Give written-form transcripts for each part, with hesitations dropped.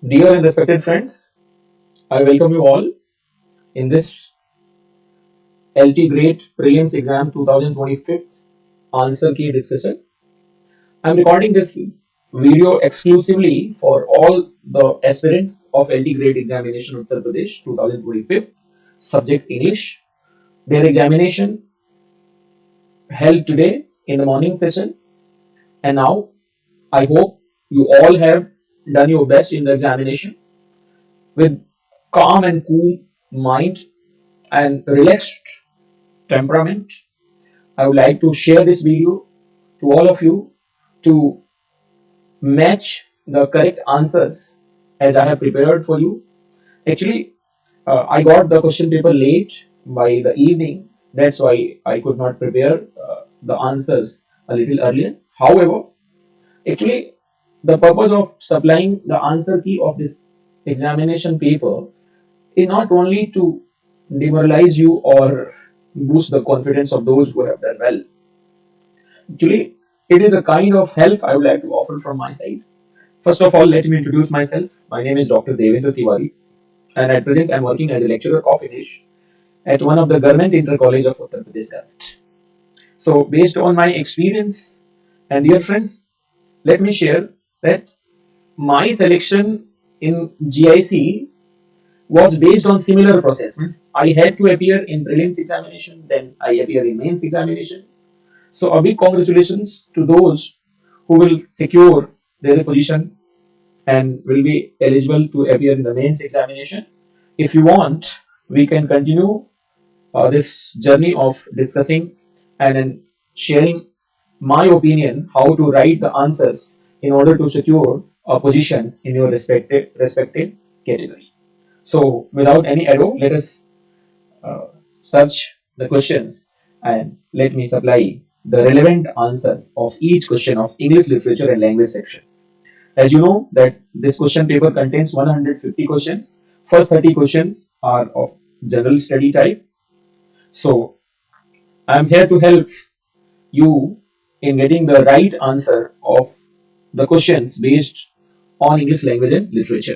Dear and respected friends, I welcome you all in this LTGrade Prelims Exam 2025 answer key discussion. I am recording this video exclusively for all the aspirants of LTGrade examination Uttar Pradesh 2025 subject English. Their examination held today in the morning session, and now I hope you all have done your best in the examination with calm and cool mind and relaxed temperament. I would like to share this video to all of you to match the correct answers as I have prepared for you. Actually, I got the question paper late by the evening. That's why I could not prepare the answers a little earlier. However, actually, the purpose of supplying the answer key of this examination paper is not only to demoralize you or boost the confidence of those who have done well. Actually, it is a kind of help I would like to offer from my side. First of all, let me introduce myself. My name is Dr. Devendra Tiwari, and at present I am working as a lecturer of English at one of the government inter college of Uttar Pradesh government. So, based on my experience and dear friends, let me share that my selection in GIC was based on similar process. Means I had to appear in prelims examination, then I appear in mains examination. So a big congratulations to those who will secure their position and will be eligible to appear in the mains examination. If you want, we can continue this journey of discussing and sharing my opinion how to write the answers in order to secure a position in your respective category. So without any ado, let us search the questions and let me supply the relevant answers of each question of English literature and language section. As you know that this question paper contains 150 questions. First 30 questions are of general study type. So I am here to help you in getting the right answer of the questions based on English language and literature.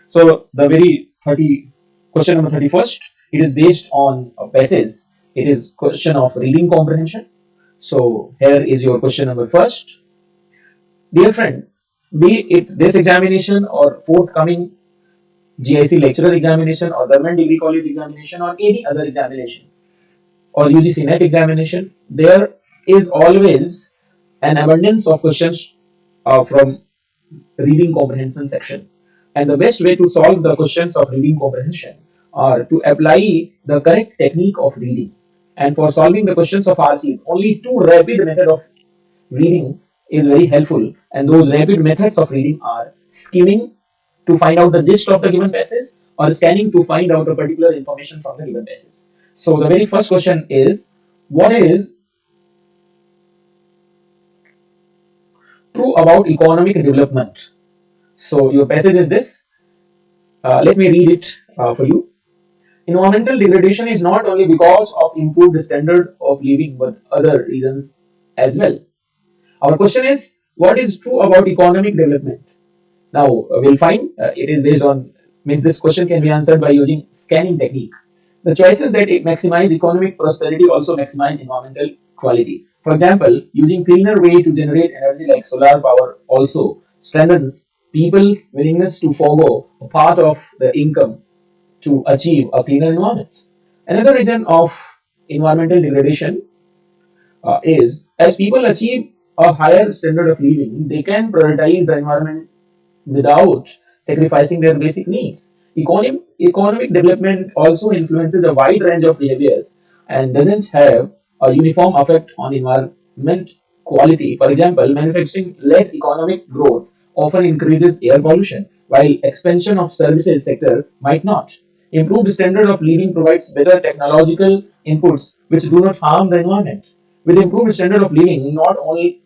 So the very 30 question number 31st, it is based on a passage. It is question of reading comprehension. So here is your question number first. Dear friend, be it this examination or forthcoming GIC lecturer examination or government degree college examination or any other examination or UGC NET examination, there is always an abundance of questions from reading comprehension section. And the best way to solve the questions of reading comprehension are to apply the correct technique of reading. And for solving the questions of RC, only two rapid method of reading is very helpful. And those rapid methods of reading are skimming to find out the gist of the given passage or scanning to find out a particular information from the given passage. So the very first question is, what is true about economic development? So your passage is this. Let me read it for you. Environmental degradation is not only because of improved standard of living but other reasons as well. Our question is, what is true about economic development? Now we'll find it is based on, this question can be answered by using scanning technique. The choices that maximize economic prosperity also maximize environmental quality. For example, using cleaner way to generate energy like solar power also strengthens people's willingness to forego a part of the income to achieve a cleaner environment. Another reason of environmental degradation is as people achieve a higher standard of living, they can prioritize the environment without sacrificing their basic needs. Economic development also influences a wide range of behaviors and doesn't have a uniform effect on environment quality. For example, manufacturing-led economic growth often increases air pollution, while expansion of services sector might not. Improved standard of living provides better technological inputs which do not harm the environment. With improved standard of living, not only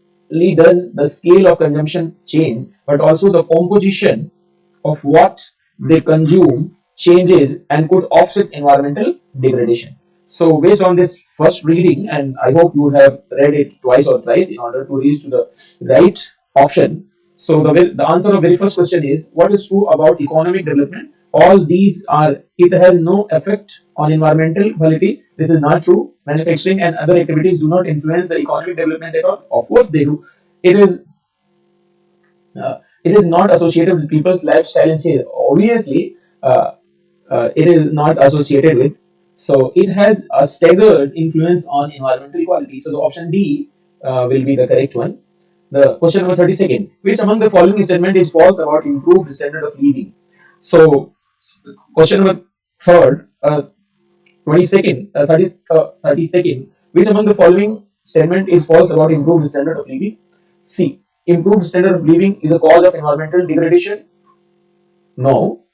does the scale of consumption change, but also the composition of what they consume changes and could offset environmental degradation. So based on this first reading, and I hope you would have read it twice or thrice in order to reach to the right option. So the answer of very first question is, what is true about economic development? All these are, it has no effect on environmental quality. This is not true. Manufacturing and other activities do not influence the economic development at all. Of course they do. It is it is not associated with people's lifestyle and change. Obviously, it is not associated with. So it has a staggered influence on environmental quality. So the option D will be the correct one. The question number 32nd. Which among the following statement is false about improved standard of living? So question number third, 22nd, 32nd. Which among the following statement is false about improved standard of living? C. Improved standard of living is a cause of environmental degradation. No.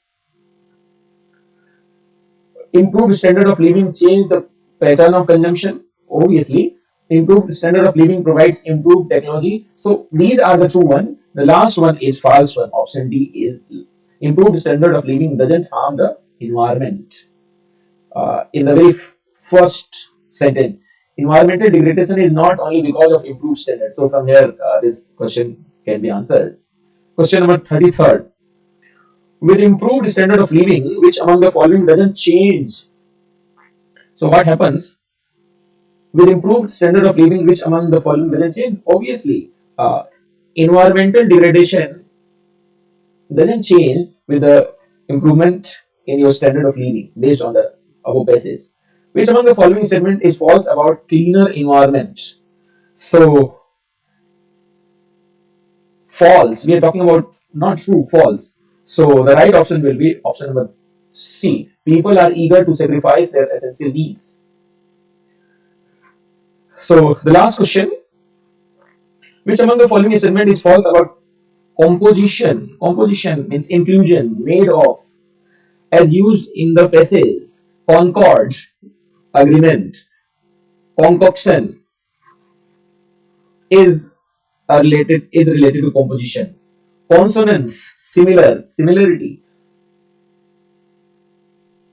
Improved standard of living change the pattern of consumption. Obviously, improved standard of living provides improved technology. So these are the true one. The last one is false one. Option D is improved standard of living doesn't harm the environment. In the very first sentence, environmental degradation is not only because of improved standard. So from here, this question can be answered. Question number 33rd. With improved standard of living, which among the following doesn't change? So what happens with improved standard of living, which among the following doesn't change? Obviously, environmental degradation doesn't change with the improvement in your standard of living based on the above basis. Which among the following statement is false about cleaner environment? So false. We are talking about not true, false. So the right option will be option number C. People are eager to sacrifice their essential needs. So the last question. Which among the following statement is false about composition? Composition means inclusion, made of, as used in the passage. Concord, agreement. Concoction is related to composition. Consonance, similarity.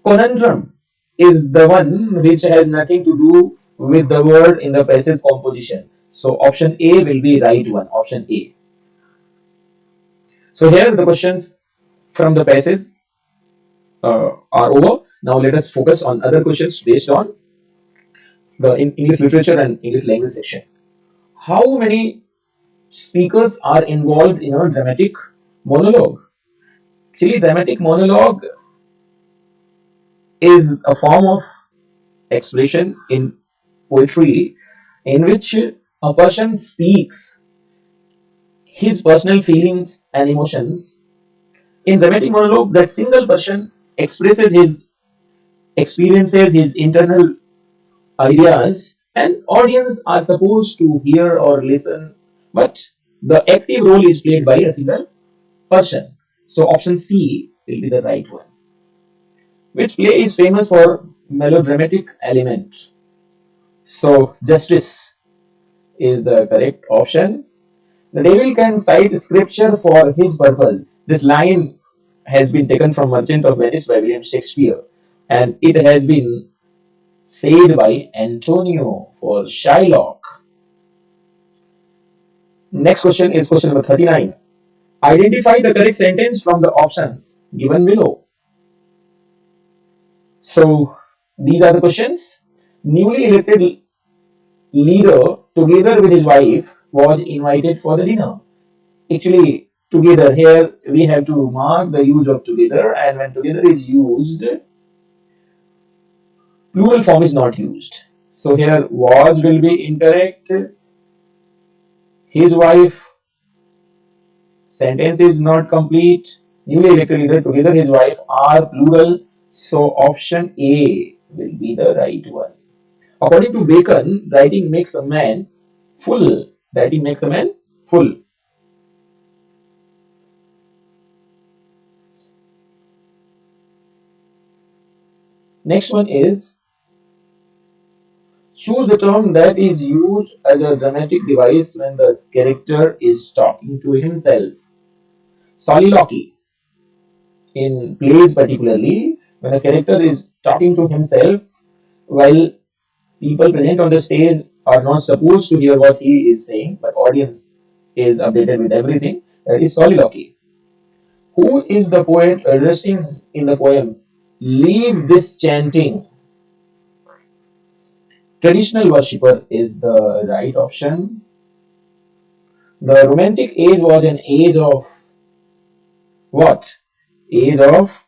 Conundrum is the one which has nothing to do with the word in the passage composition. So option A will be right one. Option A. So here the questions from the passage are over. Now let us focus on other questions based on the English literature and English language section. How many speakers are involved in a dramatic monologue? Actually, dramatic monologue is a form of expression in poetry in which a person speaks his personal feelings and emotions. In dramatic monologue, that single person expresses his experiences, his internal ideas, and audience are supposed to hear or listen, but the active role is played by a single person. So option C will be the right one. Which play is famous for melodramatic element? So justice is the correct option. The devil can cite scripture for his purpose. This line has been taken from Merchant of Venice by William Shakespeare, and it has been said by Antonio for Shylock. Next question is question number 39. Identify the correct sentence from the options given below. So these are the questions. Newly elected leader, together with his wife, was invited for the dinner. Actually, together, here we have to mark the use of together, and when together is used, plural form is not used. So here was will be incorrect. His wife sentence is not complete. Newly elected leader, together his wife are plural. So option A will be the right one. According to Bacon, writing makes a man full. Writing makes a man full. Next one is, choose the term that is used as a dramatic device when the character is talking to himself. Soliloquy. In plays particularly, when a character is talking to himself while people present on the stage are not supposed to hear what he is saying, but audience is updated with everything. That is soliloquy. Who is the poet addressing in the poem? Leave this chanting. Traditional worshipper is the right option. The Romantic age was an age of what? Age of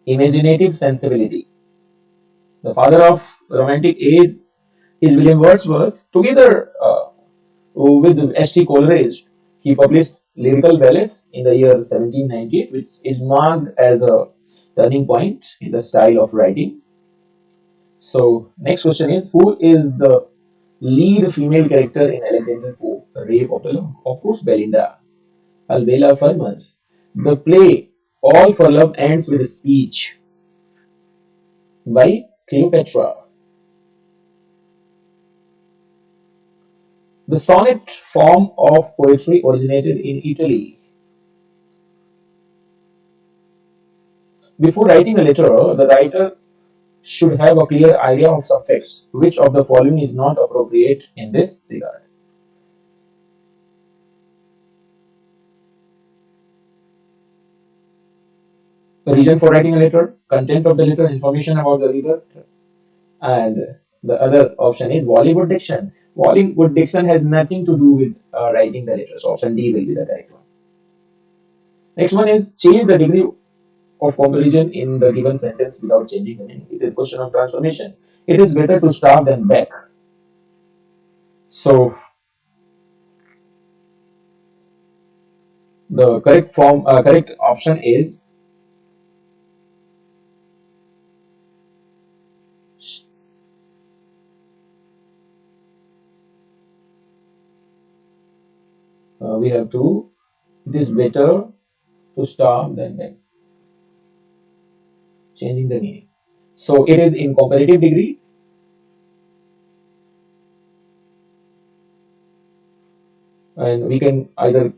imaginative sensibility. The father of Romantic age is William Wordsworth. Together with S.T. Coleridge, he published lyrical ballads in the year 1798, which is marked as a turning point in the style of writing. So, next question is, who is the lead female character in Alexander Pope, The Rape of the Lock? Of course, Belinda, Albella Farmer. The play All for Love ends with a speech by Cleopatra. The sonnet form of poetry originated in Italy. Before writing a letter, the writer should have a clear idea of some facts. Which of the following is not appropriate in this regard? The reason for writing a letter, content of the letter, information about the reader, and the other option is Bollywood diction. Bollywood diction has nothing to do with writing the letter. So option D will be the correct one. Next one is change the degree of comparison in the given sentence without changing the meaning. It is a question of transformation. It is better to starve than beg. So the correct option is we have to. It is better to starve than beg. Changing the meaning. So it is in comparative degree, and we can either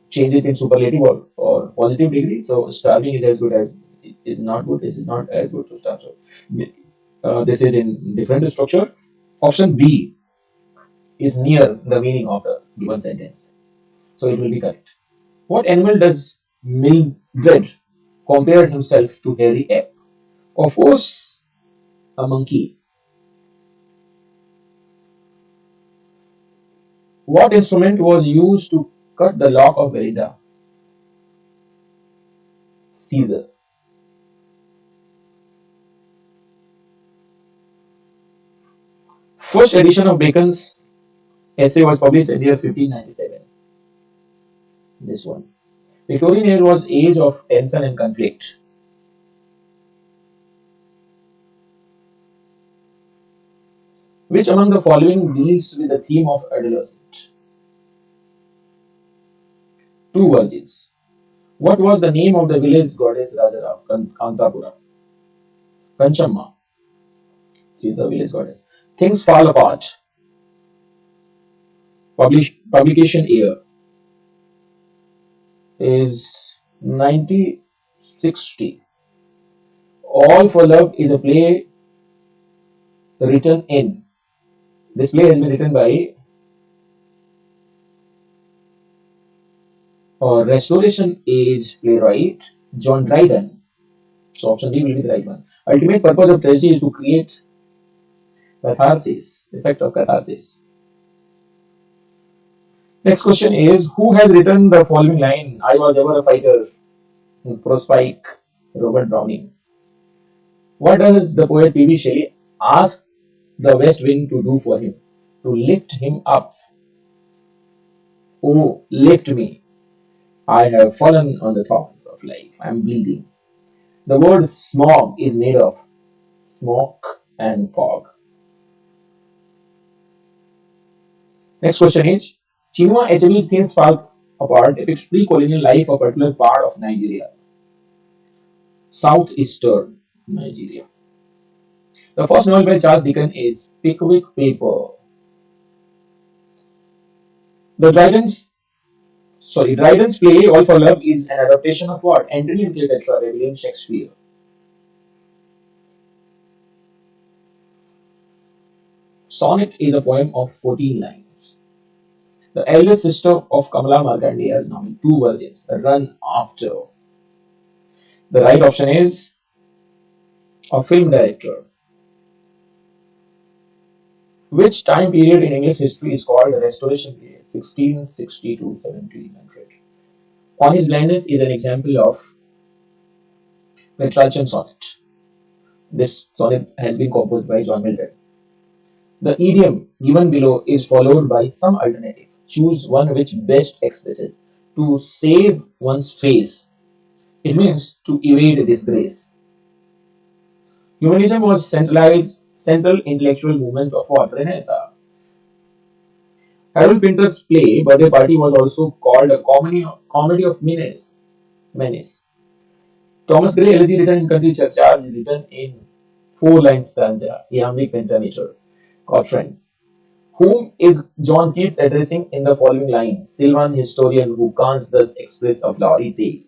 change it in superlative or positive degree. So starving is as good as is not good. This is not as good to starve. So this is in different structure. Option B is near the meaning of the given sentence. So it will be correct. What animal does Mildred compare himself to Harry Ape? Of course, a monkey. What instrument was used to cut the lock of Belinda? Caesar. First edition of Bacon's essay was published in the year 1597. This one. Victorian age was age of tension and conflict. Which among the following deals with the theme of adolescent? Two virgins. What was the name of the village goddess Rajara? Kantapura. Kanchamma is the village goddess. Things fall apart. Publication year is 1960. All for Love is a play written in. This play has been written by Restoration Age playwright John Dryden. So option D will be the right one. Ultimate purpose of tragedy is to create catharsis, effect of catharsis. Next question is, who has written the following line? I was ever a fighter. Prospike, Robert Browning. What does the poet P.B. Shelley ask the west wind to do for him? To lift him up. Oh, lift me. I have fallen on the thorns of life. I am bleeding. The word smog is made of smoke and fog. Next question is, Chinua Achebe's Things Fall Apart depicts pre-colonial life of a particular part of Nigeria, southeastern Nigeria. The first novel by Charles Dickens is Pickwick Paper. The Dryden's play All for Love is an adaptation of what? Antony and Cleopatra by William Shakespeare. Sonnet is a poem of 14 lines. The eldest sister of Kamala Markandeya has now two virgins, run after. The right option is a film director. Which time period in English history is called the Restoration period? 1660 to 1700. On His Blindness is an example of Petrarchan sonnet. This sonnet has been composed by John Milton. The idiom given below is followed by some alternative. Choose one which best expresses to save one's face. It means to evade disgrace. Humanism was central intellectual movement of what? Renaissance. Harold Pinter's play Birthday Party was also called a comedy of menace. Thomas Gray elegy written in Country Churchyard is written in four-line stanza, iambic pentameter. Cochrane. Whom is John Keats addressing in the following line? Sylvan historian who can't thus express a flowery tale.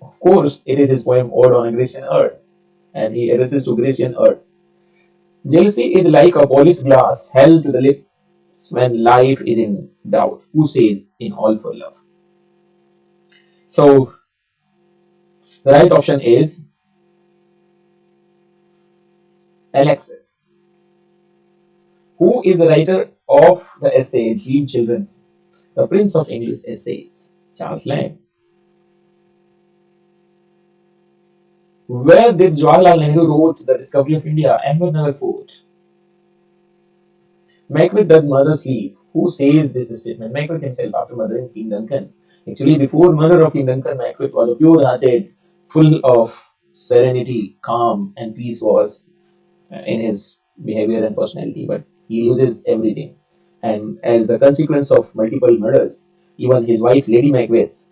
Of course, it is his poem Ode on a Grecian Earth, and he addresses to Grecian Earth. Jealousy is like a polished glass held to the lips when life is in doubt. Who says in all for love? So the right option is Alexis. Who is the writer of the essay Dream Children, the Prince of English Essays? Charles Lamb. Where did Jawaharlal Nehru wrote The Discovery of India? Ahmednagar Fort. Macbeth does murder sleep. Who says this statement? Macbeth himself after murdering King Duncan. Actually, before murder of King Duncan, Macbeth was a pure-hearted, full of serenity, calm, and peace was in his behavior and personality. But he loses everything, and as the consequence of multiple murders, even his wife, Lady Macbeth,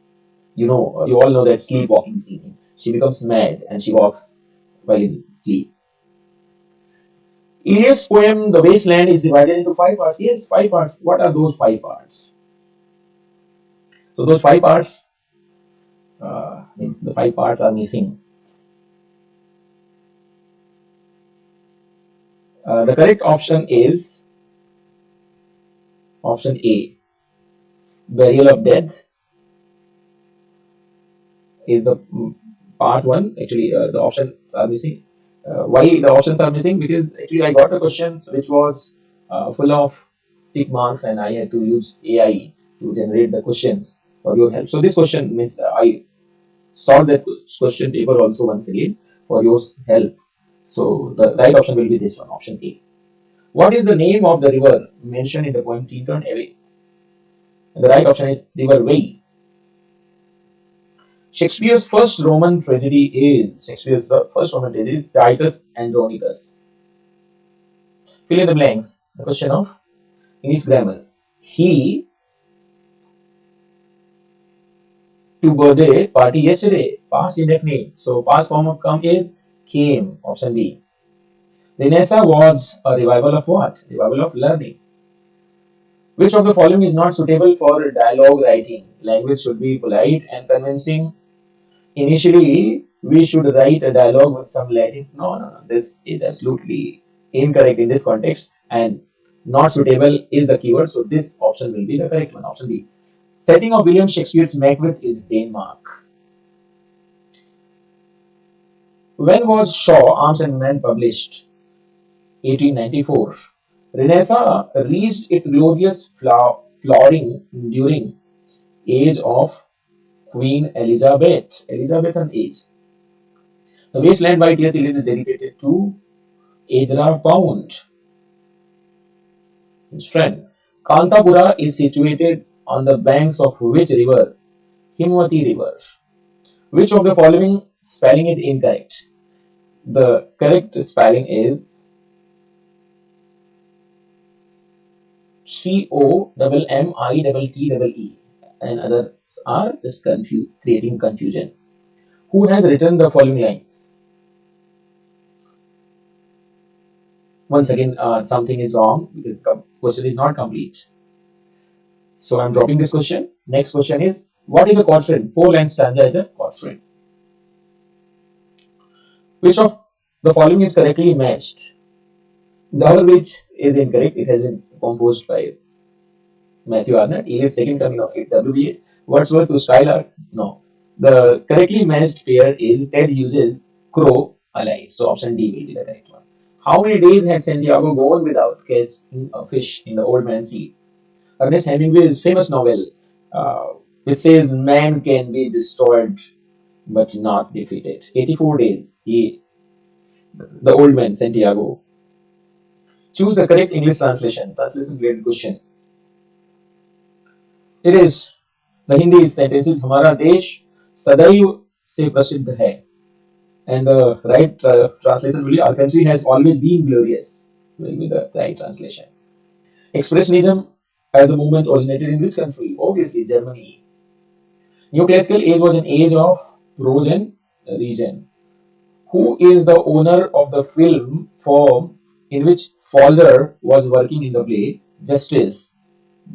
you all know that sleepwalking scene. She becomes mad and she walks while in sleep. Eliot's poem The Wasteland is divided into five parts. Yes, five parts. What are those five parts? So those five parts, means the five parts are missing. The correct option is option A. Burial of Death is the part one. Actually, the options are missing. Why the options are missing? Because actually I got a questions which was full of tick marks and I had to use AI to generate the questions for your help. So this question means I solved that question paper also once again for your help. So the right option will be this one, option A. What is the name of the river mentioned in the poem Tintern Away? And the right option is River Wey. Shakespeare's first Roman tragedy is Titus Andronicus. Fill in the blanks. The question of English grammar. He to birthday party yesterday. Past indefinite. So past form of come is came. Option B. Renaissance was a revival of what? Revival of learning. Which of the following is not suitable for dialogue writing? Language should be polite and convincing. Initially, we should write a dialogue with some Latin. No. This is absolutely incorrect in this context, and not suitable is the keyword. So this option will be the correct one. Option B. Setting of William Shakespeare's Macbeth is Denmark. When was Shaw Arms and Men published? 1894. Renaissance reached its glorious flowering during age of Queen Elizabethan age. The Wasteland by T.S. Eliot is dedicated to Ezra Pound. His friend. Kantapura is situated on the banks of which river? Himwati River. Which of the following spelling is incorrect? The correct spelling is COMMITTE, and others are just creating confusion. Who has written the following lines? Once again, something is wrong because the question is not complete. So I'm dropping this question. Next question is, what is a quatrain? Four-line stanza is a quatrain. Which of the following is correctly matched? The which is incorrect. It has been composed by Matthew Arnott, Eliot's second coming of WB8, Wordsworth to Schuyler. No. The correctly matched pair is Ted Hughes' Crow Alive. So option D will be the correct one. How many days had Santiago gone without catching a fish in the Old Man's Sea? Ernest Hemingway's famous novel, uh, which says man can be destroyed but not defeated. 84 days. The old man, Santiago. Choose the correct English translation. Translation related question. It is the Hindi sentence is हमारा देश सदैव से प्रसिद्ध है. And the right translation will be our country has always been glorious. Will be the right translation. Expressionism as a movement originated in which country? Obviously, Germany. Neoclassical age was an age of prose and reason. Who is the owner of the film firm in which Fowler was working in the play Justice?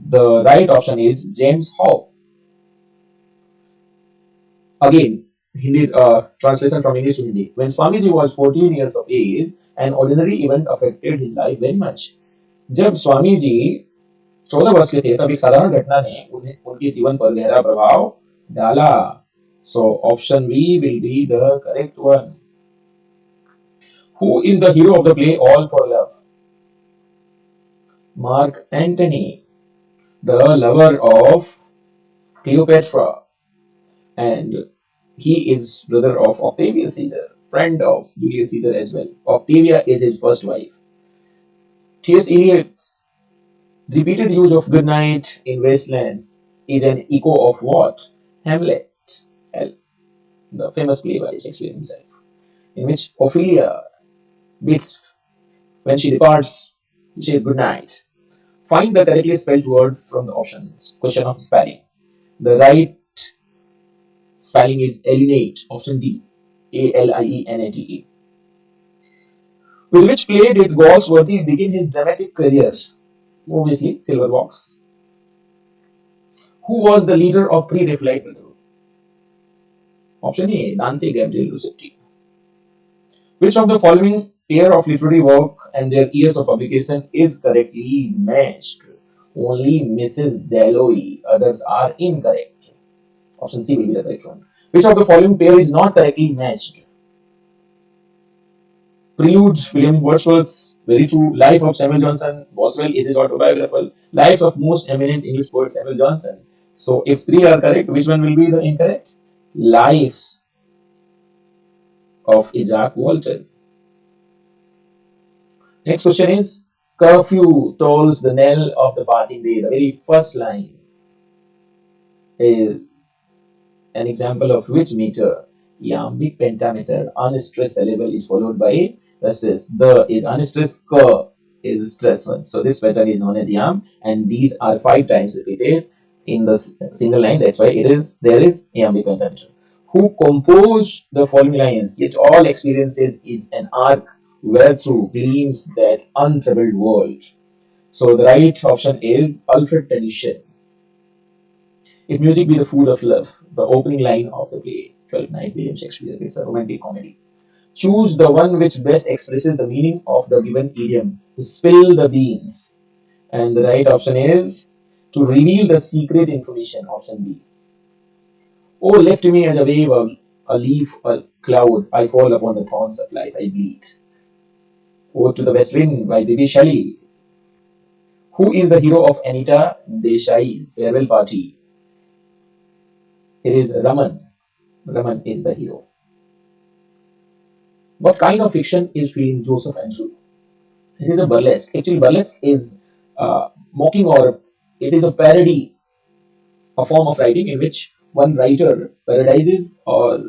The right option is James Howe. Again, Hindi translation from English to Hindi. When Swamiji was 14 years of age, an ordinary event affected his life very much. जब स्वामी जी 14 वर्ष के थे तब एक साधारण घटना ने उनके जीवन पर गहरा प्रभाव डाला. So option B will be the correct one. Who is the hero of the play All for Love? Mark Antony, the lover of Cleopatra, and he is brother of Octavius Caesar, friend of Julius Caesar as well. Octavia is his first wife. T.S. Eliot's repeated use of good night in Wasteland is an echo of what? Hamlet, the famous play by Shakespeare himself, in which Ophelia bids when she departs, she says good night. Find the correctly spelled word from the options. Question of spelling. The right spelling is alienate. Option D. Alienate. With which play did Galsworthy begin his dramatic career? Obviously, Silver Box. Who was the leader of Pre-Raphaelite Brotherhood? Option A. Dante Gabriel Rossetti. Which of the following pair of literary work and their years of publication is correctly matched? Only Mrs. Dalloway, others are incorrect. Option C will be the correct one. Which of the following pair is not correctly matched? Prelude, William Wordsworth, very true. Life of Samuel Johnson, Boswell is his autobiographical. Lives of most eminent English poet Samuel Johnson. So if three are correct, which one will be the incorrect? Lives of Isaac Walton. Next question is, curfew tolls the knell of the parting day. The very first line is an example of which meter? Iambic pentameter. Unstressed syllable is followed by the stress. The is unstressed, ka is stress one. So this pattern is known as yam, and these are 5 times repeated in the single line. That's why there is iambic pentameter. Who composed the following lines? Yet all experiences is an arc wherethrough gleams that untroubled world. So the right option is Alfred Tennyson. If music be the food of love, the opening line of the play, 12th Night, William Shakespeare, it's a romantic comedy. Choose the one which best expresses the meaning of the given idiom, to spill the beans. And the right option is to reveal the secret information, option B. Oh, left me as a wave, a leaf, a cloud, I fall upon the thorns of life, I bleed. Oh, to the west wind by Bibi Shelley. Who is the hero of Anita Desai's farewell party? It is Raman. Raman is the hero. What kind of fiction is feeling Joseph Andrew? It is a burlesque. Actually, burlesque is mocking, or it is a parody, a form of writing in which one writer parodies or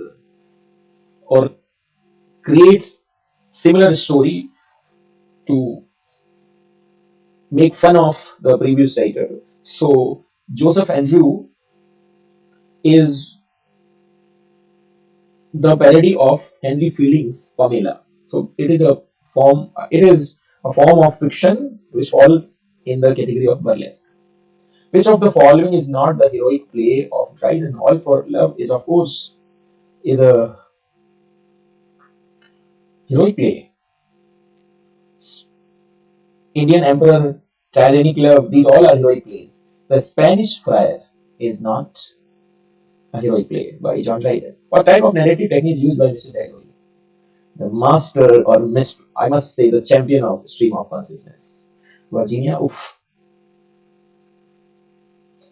creates similar story to make fun of the previous writer. So Joseph Andrew is the parody of Henry Fielding's Pamela. So it is a form of fiction which falls in the category of burlesque. Which of the following is not the heroic play of Dryden? All for Love is of course is a heroic play. Indian Emperor, Tyrannic Love, these all are heroic plays. The Spanish Friar is not a heroic play by John Dryden. What type of narrative technique is used by Mr. Dagoi? The master or I must say the champion of stream of consciousness. Virginia Woolf.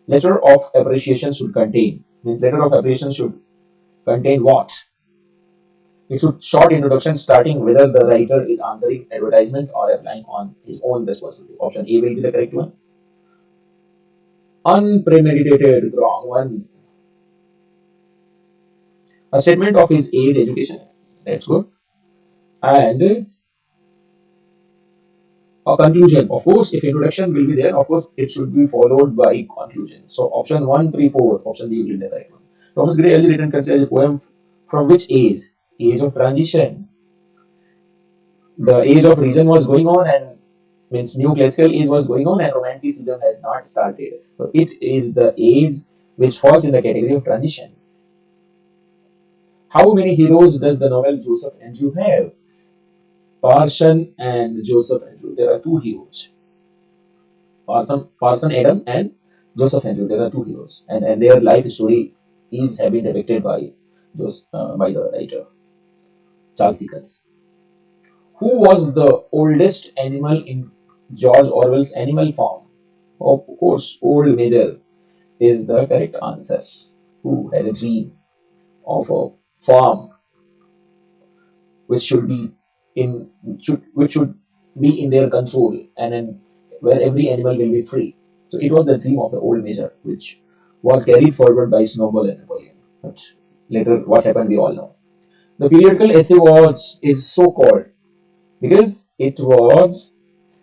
Letter of appreciation should contain. Means letter of appreciation should contain what? It should short introduction starting whether the writer is answering advertisement or applying on his own responsibility. Option A will be the correct one. Unpremeditated, wrong one. A statement of his age, education. That's good. And a conclusion. Of course, if introduction will be there, of course, it should be followed by conclusion. So option 1, 3, 4. Option B will be the correct one. Thomas Gray early written considered a poem from which age? Age of transition. The age of reason was going on and means new classical age was going on and romanticism has not started. So it is the age which falls in the category of transition. How many heroes does the novel Joseph Andrew have? Parson and Joseph Andrew. There are two heroes. Parson Adam and Joseph Andrew. There are two heroes, and their life story is have been depicted by the writer Charles Dickens. Who was the oldest animal in George Orwell's Animal Farm? Of course, Old Major is the correct answer. Who had a dream of a farm which should be which should be in their control and where every animal will be free. So it was the dream of the Old Major, which was carried forward by Snowball and Napoleon. But later, what happened, we all know. The periodical essay is so called because it was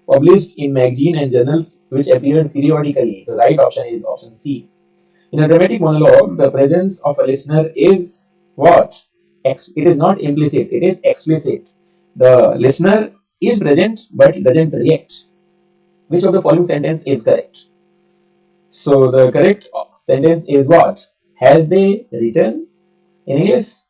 published in magazine and journals which appeared periodically. The right option is option C. In a dramatic monologue, the presence of a listener is what? It is not implicit, it is explicit. The listener is present but doesn't react. Which of the following sentence is correct? So the correct sentence is what? Has they written? In English,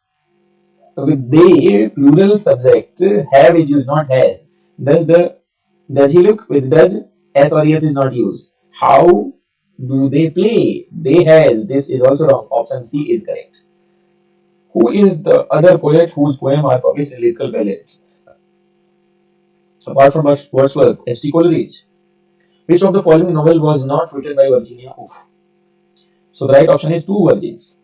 with they plural subject, have is used, not has. Does he look? With does, s or yes is not used. How do they play? They has. This is also wrong. Option C is correct. Who is the other poet whose poems are published in lyrical ballads? Apart from Wordsworth, S.T. Coleridge. Which of the following novel was not written by Virginia Woolf? So the right option is Two Virgins.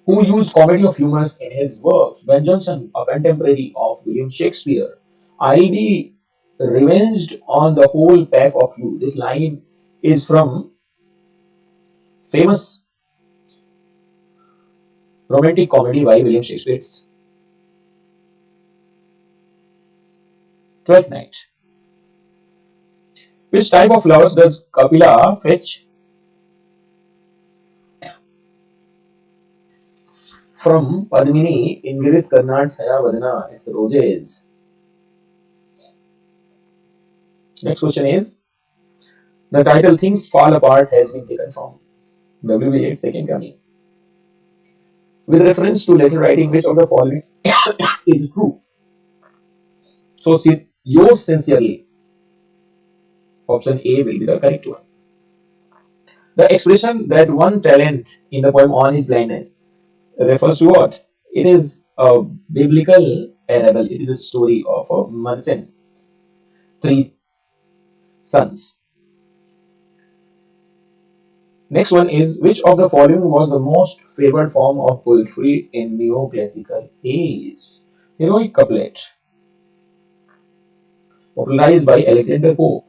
Who used comedy of humors in his works? Ben Jonson, a contemporary of William Shakespeare. I'll be revenged on the whole pack of you. This line is from famous romantic comedy by William Shakespeare's Twelfth Night. Which type of flowers does Kapila fetch from Padmini in Girish Karnad's Hayavadana? It's roses. Next question is, the title Things Fall Apart has been taken from W.B.Yeats' Second Coming. With reference to letter writing, which of the following is true? So, see, yours sincerely. Option A will be the correct one. The expression that one talent in the poem on his blindness refers to what? It is a biblical parable. It is a story of a merchant's three sons. Next one is, which of the following was the most favored form of poetry in neoclassical age? Heroic couplet, popularized by Alexander Pope.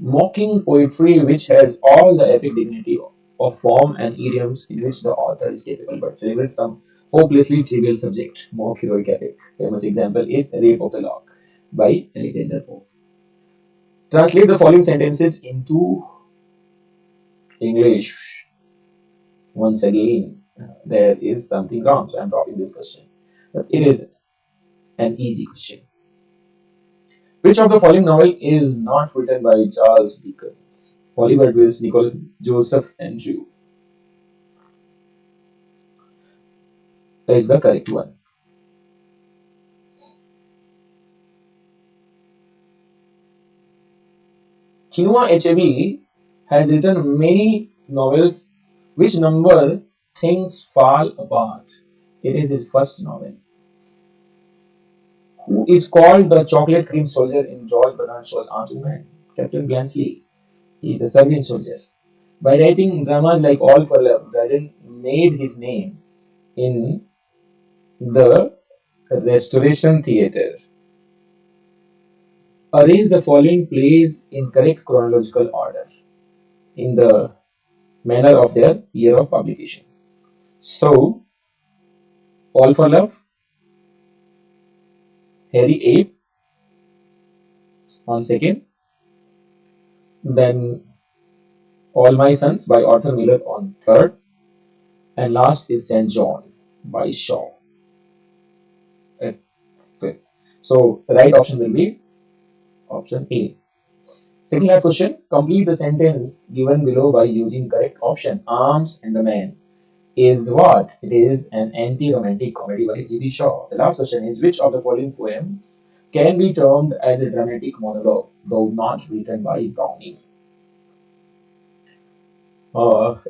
Mocking poetry which has all the epic dignity of form and idioms in which the author is capable but celebrates some hopelessly trivial subject. Mock heroic epic. Famous example is Rape of the Lock by Alexander Pope. Translate the following sentences into English. Once again, there is something wrong, so I'm dropping this question. But it is an easy question. Which of the following novel is not written by Charles Dickens? Oliver Twist, Nicholas Joseph Andrew is the correct one. Chinua Achebe has written many novels. Which number things fall apart? It is his first novel. Who is called the chocolate cream soldier in George Bernard Shaw's Arms Woman? Captain Blansley. He is a Serbian soldier. By writing dramas like All for Love, Dryden made his name in the Restoration Theatre. Arrange the following plays in correct chronological order in the manner of their year of publication. So, All for Love, Harry Ape on second, then All My Sons by Arthur Miller on third, and last is St. John by Shaw at fifth. So, the right option will be option A. Second last question, complete the sentence given below by using correct option. Arms and the Man is what? It is an anti-romantic comedy by G.B. Shaw. The last question is, which of the following poems can be termed as a dramatic monologue, though not written by Browning?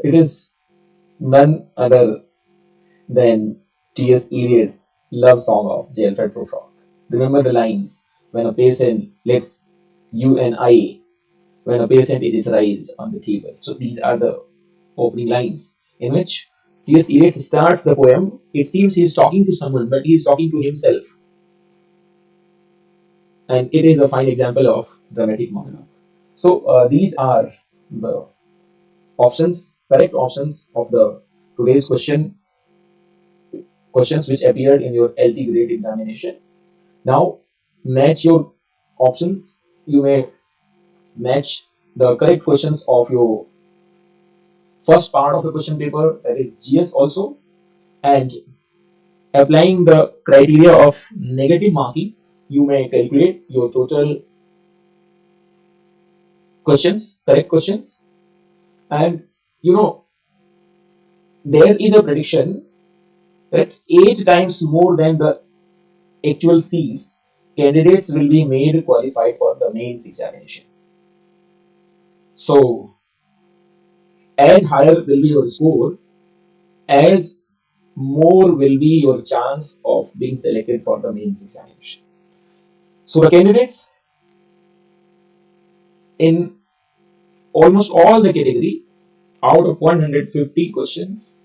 It is none other than T.S. Eliot's love song of J. Alfred Prufrock. Remember the lines, when a patient lets you and I, when a patient is thrice on the table. So these are the opening lines in which T.S. Eliot starts the poem. It seems he is talking to someone, but he is talking to himself. And it is a fine example of dramatic monologue. So these are the options, correct options of the today's questions which appeared in your LTGrade examination. Now match your options. You may match the correct questions of your first part of the question paper, that is GS also, and applying the criteria of negative marking, you may calculate your total questions, correct questions, and you know there is a prediction that 8 times more than the actual seats, candidates will be made qualified for the mains examination. So, as higher will be your score, as more will be your chance of being selected for the mains examination. So, the candidates in almost all the category, out of 150 questions,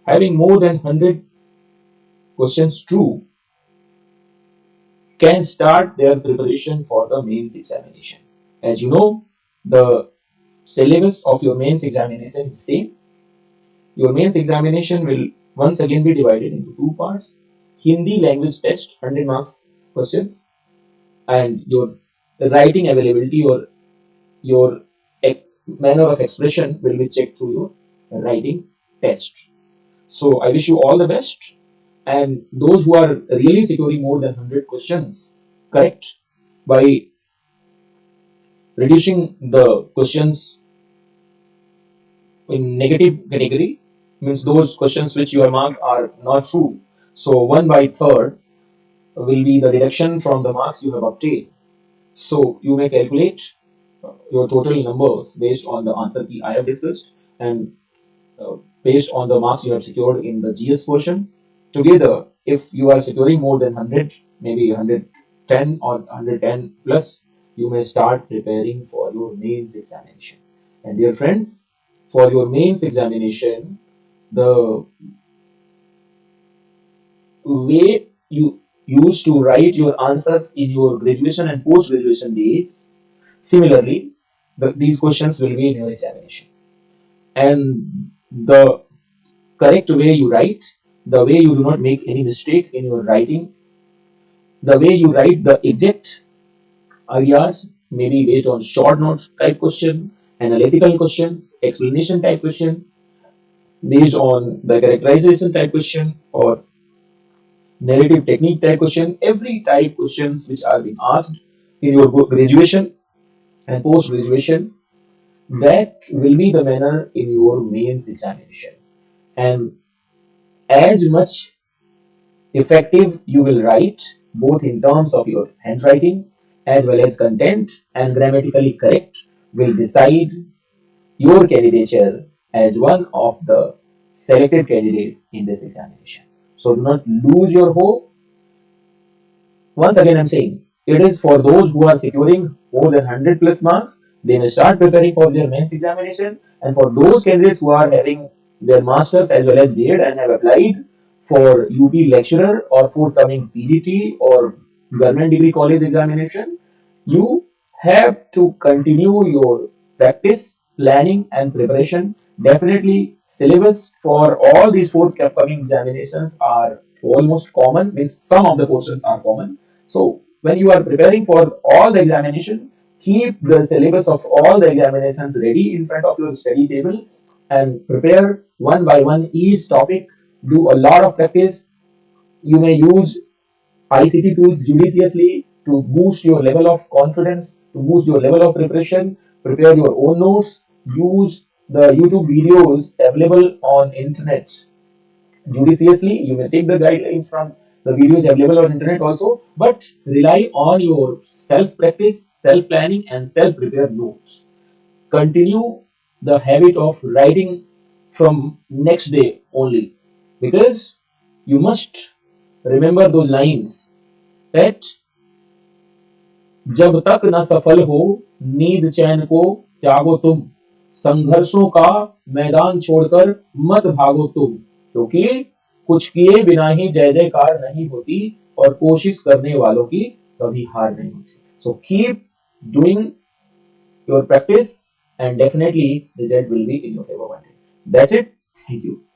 having more than 100 questions true, can start their preparation for the mains examination. As you know, the syllabus of your mains examination is same. Your mains examination will once again be divided into two parts. Hindi language test, 100 marks questions, and your writing availability or your manner of expression will be checked through your writing test. So I wish you all the best, and those who are really securing more than 100 questions correct by reducing the questions in negative category, means those questions which you have marked are not true. So 1 by third will be the deduction from the marks you have obtained. So you may calculate your total numbers based on the answer key I have discussed, and based on the marks you have secured in the GS portion. Together, if you are securing more than 100, maybe 110 or 110 plus, you may start preparing for your mains examination. And dear friends, for your mains examination, the way you used to write your answers in your graduation and post-graduation days, similarly, these questions will be in your examination. And the correct way you write, the way you do not make any mistake in your writing, the way you write the exact ideas, maybe based on short notes type question, analytical questions, explanation type question, based on the characterization type question, or narrative technique type question, every type questions which are being asked in your graduation and post graduation, that will be the manner in your mains examination. And as much effective you will write, both in terms of your handwriting as well as content and grammatically correct, will decide your candidature as one of the selected candidates in this examination. So do not lose your hope. Once again, I'm saying it is for those who are securing more than 100 plus marks. They may start preparing for their mains examination, and for those candidates who are having their masters as well as B.Ed and have applied for UP lecturer or forthcoming PGT or government degree college examination, you have to continue your practice, planning, and preparation. Definitely, syllabus for all these forthcoming examinations are almost common, means some of the portions are common. So when you are preparing for all the examination, keep the syllabus of all the examinations ready in front of your study table and prepare one by one each topic. Do a lot of practice. You may use ICT tools judiciously to boost your level of confidence, to boost your level of preparation. Prepare your own notes. Use the YouTube videos available on internet judiciously. You may take the guidelines from the videos available on internet also, but rely on your self practice, self planning, and self prepared notes. Continue the habit of writing from next day only, because you must remember those lines that जब तक न सफल हो नींद चैन को त्यागो तुम, संघर्षों का मैदान छोड़कर मत भागो तुम, क्योंकि कुछ किए बिना ही जय जयकार नहीं होती और कोशिश करने वालों की कभी हार नहीं होती. So keep doing your practice and definitely result will be in your favor one day. So that's it. Thank you.